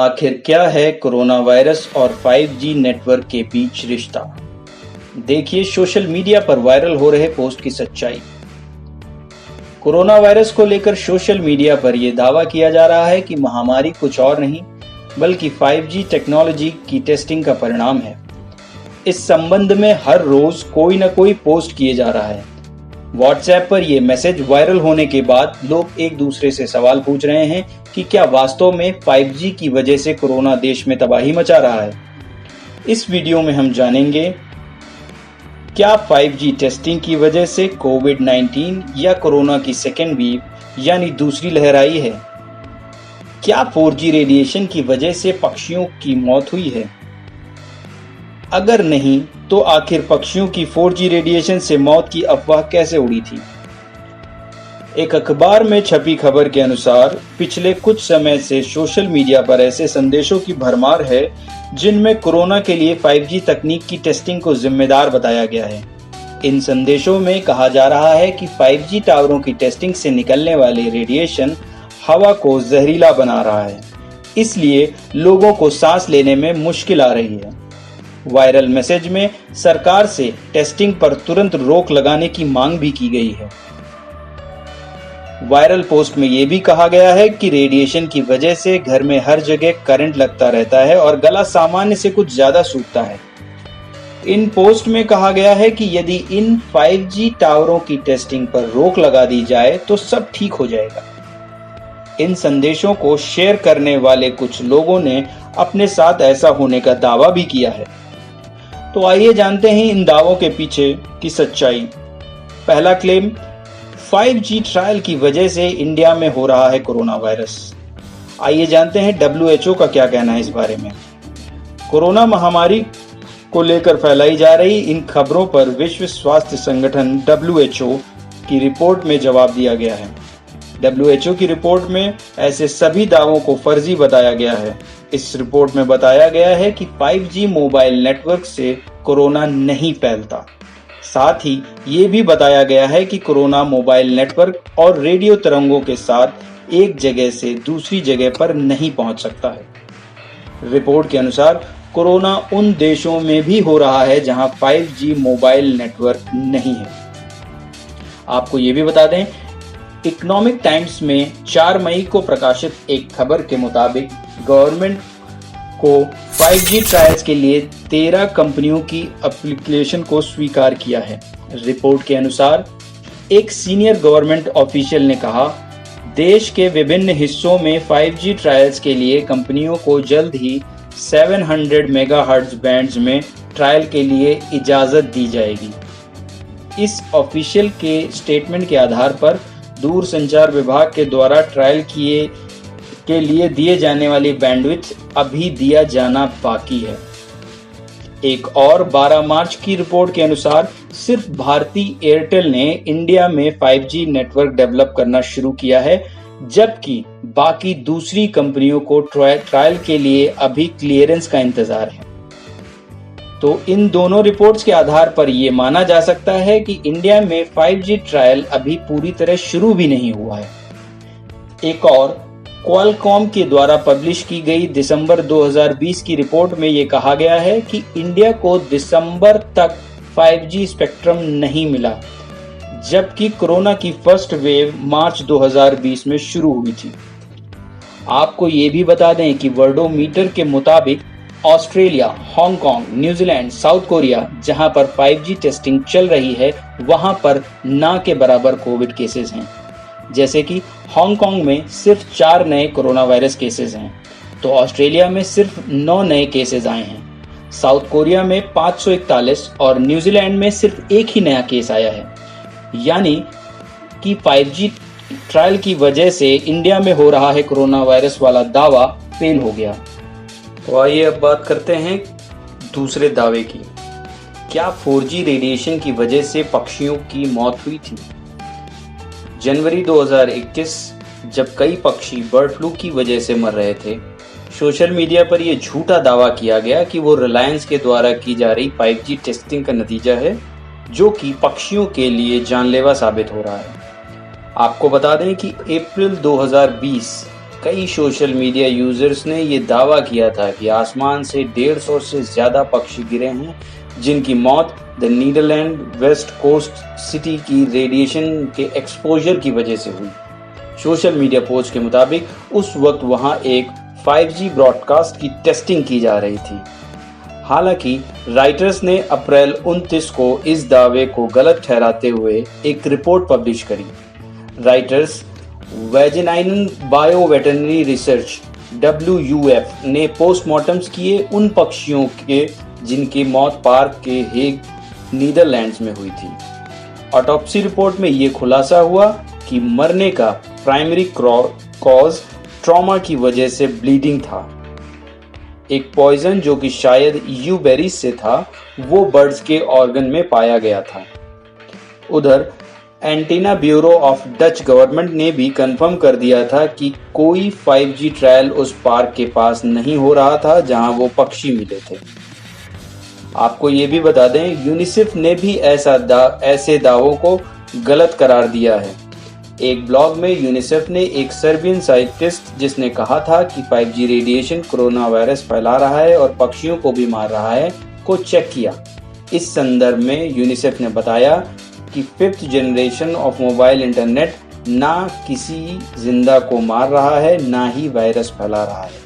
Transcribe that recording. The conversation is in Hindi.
आखिर क्या है कोरोना वायरस और 5G नेटवर्क के बीच रिश्ता? देखिए सोशल मीडिया पर वायरल हो रहे पोस्ट की सच्चाई। कोरोना वायरस को लेकर सोशल मीडिया पर यह दावा किया जा रहा है कि महामारी कुछ और नहीं बल्कि 5G टेक्नोलॉजी की टेस्टिंग का परिणाम है। इस संबंध में हर रोज कोई न कोई पोस्ट किए जा रहा है। व्हाट्सएप पर यह मैसेज वायरल होने के बाद लोग एक दूसरे से सवाल पूछ रहे हैं कि क्या वास्तव में 5G की वजह से कोरोना देश में तबाही मचा रहा है। इस वीडियो में हम जानेंगे क्या 5G टेस्टिंग की वजह से कोविड-19 या कोरोना की सेकेंड वेव यानी दूसरी लहर आई है। क्या 4G रेडिएशन की वजह से पक्षियों की मौत हुई है। अगर नहीं तो आखिर पक्षियों की 4G रेडिएशन से मौत की अफवाह कैसे उड़ी थी। एक अखबार में छपी खबर के अनुसार पिछले कुछ समय से सोशल मीडिया पर ऐसे संदेशों की भरमार है जिनमें कोरोना के लिए 5G तकनीक की टेस्टिंग को जिम्मेदार बताया गया है। इन संदेशों में कहा जा रहा है कि 5G टावरों की टेस्टिंग से निकलने वाले रेडिएशन हवा को जहरीला बना रहा है, इसलिए लोगों को सांस लेने में मुश्किल आ रही है। वायरल मैसेज में सरकार से टेस्टिंग पर तुरंत रोक लगाने की मांग भी की गई है। वायरल पोस्ट में यह भी कहा गया है कि रेडिएशन की वजह से घर में हर जगह करंट लगता रहता है और गला सामान्य से कुछ ज्यादा सूखता है। इन पोस्ट में कहा गया है कि यदि इन 5G टावरों की टेस्टिंग पर रोक लगा दी जाए तो सब ठीक हो जाएगा। इन संदेशों को शेयर करने वाले कुछ लोगों ने अपने साथ ऐसा होने का दावा भी किया है। तो आइए जानते हैं इन दावों के पीछे की सच्चाई। पहला क्लेम, 5G ट्रायल की वजह से इंडिया में हो रहा है कोरोना वायरस। आइए जानते हैं WHO का क्या कहना है इस बारे में। कोरोना महामारी को लेकर फैलाई जा रही इन खबरों पर विश्व स्वास्थ्य संगठन WHO की रिपोर्ट में जवाब दिया गया है। WHO की रिपोर्ट में ऐसे सभी दावों को फर्जी बताया गया है। इस रिपोर्ट में बताया गया है कि 5G मोबाइल नेटवर्क से कोरोना नहीं फैलता। साथ ही ये भी बताया गया है कि कोरोना मोबाइल नेटवर्क और रेडियो तरंगों के साथ एक जगह से दूसरी जगह पर नहीं पहुंच सकता है। रिपोर्ट के अनुसार कोरोना उन देशों में भी हो रहा है जहां 5G मोबाइल नेटवर्क नहीं है। आपको ये भी बता दें, इकोनॉमिक टाइम्स में 4 मई को प्रकाशित एक खबर के मुताबिक गवर्नमेंट को 5G ट्रायल्स के लिए 13 कंपनियों की एप्लीकेशन को स्वीकार किया है। रिपोर्ट के अनुसार एक सीनियर गवर्नमेंट ऑफिशियल ने कहा, देश के विभिन्न हिस्सों में 5G ट्रायल्स के लिए कंपनियों को जल्द ही 700 मेगाहर्ट्ज बैंड्स में ट्रायल के लिए इजाजत दी जाएगी। इस ऑफिशियल के स्टेटमेंट के आधार पर दूरसंचार विभाग के द्वारा ट्रायल के लिए दिए जाने वाली बैंडविड्थ अभी दिया जाना बाकी है। एक और 12 मार्च की रिपोर्ट के अनुसार सिर्फ भारती एयरटेल ने इंडिया में 5G नेटवर्क डेवलप करना शुरू किया है, जबकि बाकी दूसरी कंपनियों को ट्रायल के लिए अभी क्लियरेंस का इंतजार है। तो इन दोनों रिपोर्ट्स के आधार पर यह माना जा सकता है कि इंडिया में 5G ट्रायल अभी पूरी तरह शुरू भी नहीं हुआ है। एक और क्वालकॉम के द्वारा पब्लिश की गई दिसंबर 2020 की रिपोर्ट में यह कहा गया है कि इंडिया को दिसंबर तक 5G स्पेक्ट्रम नहीं मिला, जबकि कोरोना की फर्स्ट वेव मार्च 2020 में शुरू हुई थी। आपको ये भी बता दें कि वर्ल्डोमीटर के मुताबिक Australia, Hong Kong, New Zealand, south Korea जहां पर 5G टेस्टिंग चल रही है वहां पर ना के बराबर कोविड केसेस हैं। जैसे कि हांगकांग में सिर्फ 4 नए कोरोना वायरस केसेस हैं, तो ऑस्ट्रेलिया में सिर्फ 9 नए केसेस आए हैं। साउथ कोरिया में 541 और न्यूजीलैंड में सिर्फ एक ही नया केस आया है। यानी कि 5G ट्रायल की वजह से इंडिया में हो रहा है कोरोना वायरस वाला दावा फेल हो गया। तो आइए अब बात करते हैं दूसरे दावे की। क्या 4G रेडिएशन की वजह से पक्षियों की मौत हुई थी? जनवरी 2021 जब कई पक्षी बर्ड फ्लू की वजह से मर रहे थे, सोशल मीडिया पर यह झूठा दावा किया गया कि वो रिलायंस के द्वारा की जा रही 5G टेस्टिंग का नतीजा है, जो कि पक्षियों के लिए जानलेवा साबित हो रहा है। आपको बता दें कि अप्रैल 2020 कई सोशल मीडिया यूजर्स ने ये दावा किया था कि आसमान से 150 से ज्यादा पक्षी गिरे हैं, जिनकी मौत the Netherland west coast city की रेडिएशन के एक्सपोजर की वजह से हुई। सोशल मीडिया पोस्ट के मुताबिक उस वक्त वहां एक 5G ब्रॉडकास्ट की टेस्टिंग की जा रही थी। हालांकि राइटर्स ने अप्रैल 29 को इस दावे को गलत ठहराते हुए एक रिपोर्ट पब्लिश करी। राइटर्स वेजिनाइन बायोवेटरनरी रिसर्च WUF ने पोस्टमार्टम्स किए उन पक्षियों के जिनकी मौत पार्क के हेग नीदरलैंड्स में हुई थी। ऑटोप्सी रिपोर्ट में ये खुलासा हुआ कि मरने का प्राइमरी कॉज ट्रॉमा की वजह से ब्लीडिंग था। एक पॉइजन जो कि शायद यूबेरिस से था, वो बर्ड्स के ऑर्गन में पाया गया था। उधर antenna bureau of Dutch government ने भी कंफर्म कर दिया था कि कोई 5G ट्रायल उस पार्क के पास नहीं हो रहा था जहां वो पक्षी मिले थे। आपको ये भी बता दें, यूनिसेफ ने भी ऐसे दावों को गलत करार दिया है। एक ब्लॉग में यूनिसेफ ने एक सर्बियन साइंटिस्ट जिसने कहा था कि 5G रेडिएशन कोरोना वायरस फैला रहा है और पक्षियों को भी मार रहा है, को चेक किया। इस संदर्भ में यूनिसेफ ने बताया कि 5th generation of mobile internet ना किसी जिंदा को मार रहा है, ना ही वायरस फैला रहा है।